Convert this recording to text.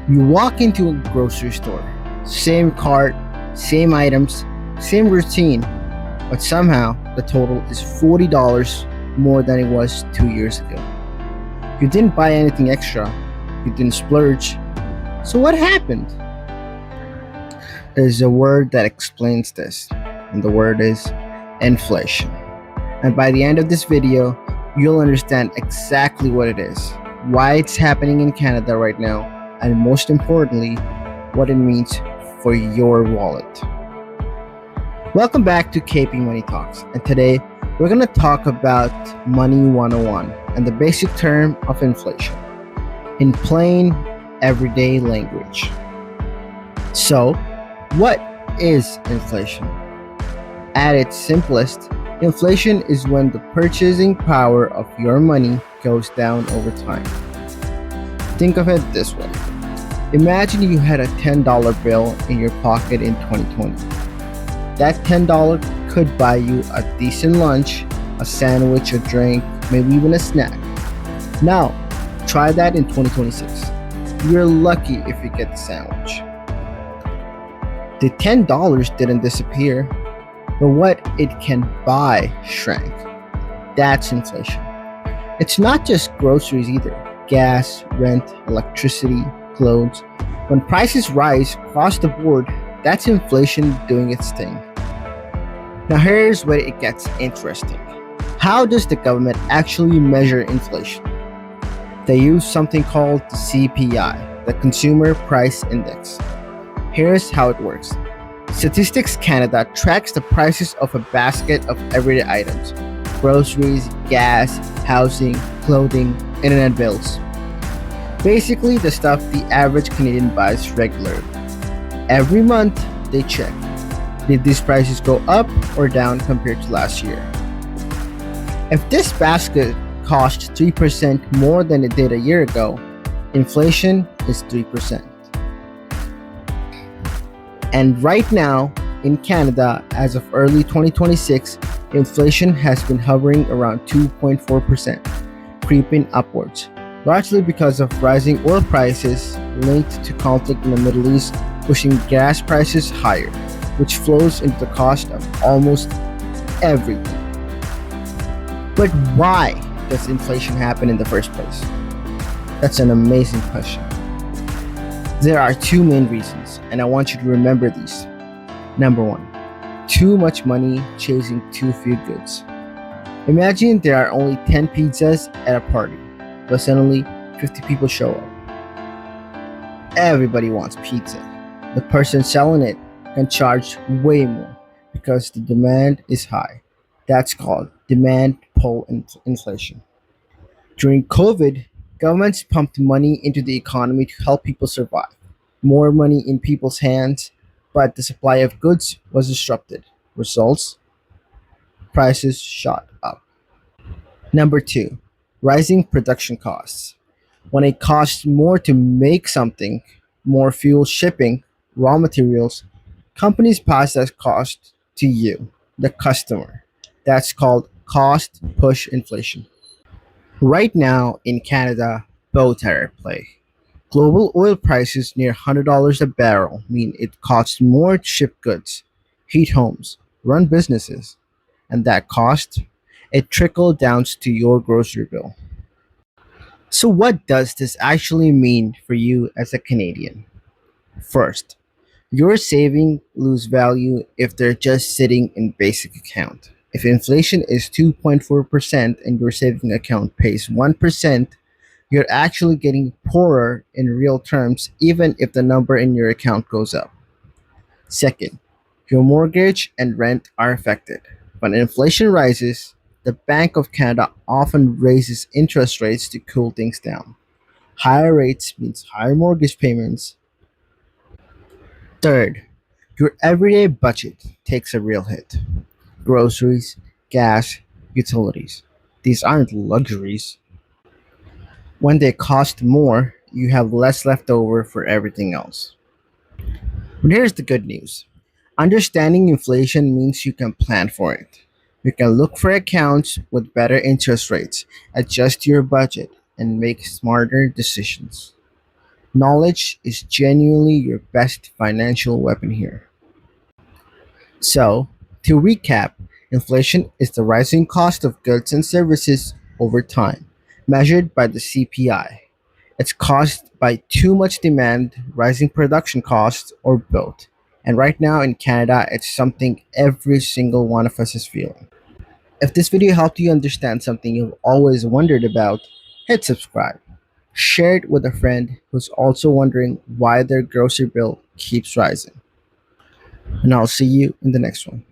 You walk into a grocery store, same cart, same items, same routine, but somehow the total is $40 more than it was 2 years ago. You didn't buy anything extra, you didn't splurge. So, what happened? There's a word that explains this, and the word is inflation. And by the end of this video, you'll understand exactly what it is, why it's happening in Canada right now, and most importantly, what it means for your wallet. Welcome back to KP Money Talks, and today we're going to talk about Money 101 and the basic term of inflation in plain, everyday language. So, what is inflation? At its simplest, inflation is when the purchasing power of your money goes down over time. Think of it this way. Imagine you had a $10 bill in your pocket in 2020. That $10 could buy you a decent lunch, a sandwich, a drink, maybe even a snack. Now, try that in 2026. You're lucky if you get the sandwich. The $10 didn't disappear, but what it can buy shrank. That's inflation. It's not just groceries either. Gas, rent, electricity, clothes. When prices rise across the board, that's inflation doing its thing. Now here's where it gets interesting. How does the government actually measure inflation? They use something called the CPI, the Consumer Price Index. Here's how it works. Statistics Canada tracks the prices of a basket of everyday items: groceries, gas, housing, clothing, internet bills. Basically, the stuff the average Canadian buys regularly. Every month, they check. Did these prices go up or down compared to last year? If this basket cost 3% more than it did a year ago, inflation is 3%. And right now, in Canada, as of early 2026, inflation has been hovering around 2.4%, creeping upwards, largely because of rising oil prices linked to conflict in the Middle East, pushing gas prices higher, which flows into the cost of almost everything. But why does inflation happen in the first place? That's an amazing question. There are two main reasons, and I want you to remember these. Number one, too much money chasing too few goods. Imagine there are only 10 pizzas at a party, but suddenly 50 people show up. Everybody wants pizza. The person selling it can charge way more because the demand is high. That's called demand pull inflation. During COVID, governments pumped money into the economy to help people survive. More money in people's hands, but the supply of goods was disrupted. Results: prices shot up. Number two, rising production costs. When it costs more to make something, more fuel, shipping, raw materials, companies pass that cost to you, the customer. That's called cost push inflation. Right now in Canada, both are at play. Global oil prices near $100 a barrel mean it costs more to ship goods, heat homes, run businesses, and that cost, it trickles down to your grocery bill. So what does this actually mean for you as a Canadian? First, your savings lose value if they're just sitting in basic account. If inflation is 2.4% and your saving account pays 1%, you're actually getting poorer in real terms even if the number in your account goes up. Second, your mortgage and rent are affected. When inflation rises, the Bank of Canada often raises interest rates to cool things down. Higher rates means higher mortgage payments. Third, your everyday budget takes a real hit. Groceries, gas, utilities. These aren't luxuries. When they cost more, you have less left over for everything else. But here's the good news. Understanding inflation means you can plan for it. You can look for accounts with better interest rates, adjust your budget, and make smarter decisions. Knowledge is genuinely your best financial weapon here. So, to recap, inflation is the rising cost of goods and services over time, measured by the CPI. It's caused by too much demand, rising production costs, or both. And right now in Canada, it's something every single one of us is feeling. If this video helped you understand something you've always wondered about, hit subscribe. Share it with a friend who's also wondering why their grocery bill keeps rising. And I'll see you in the next one.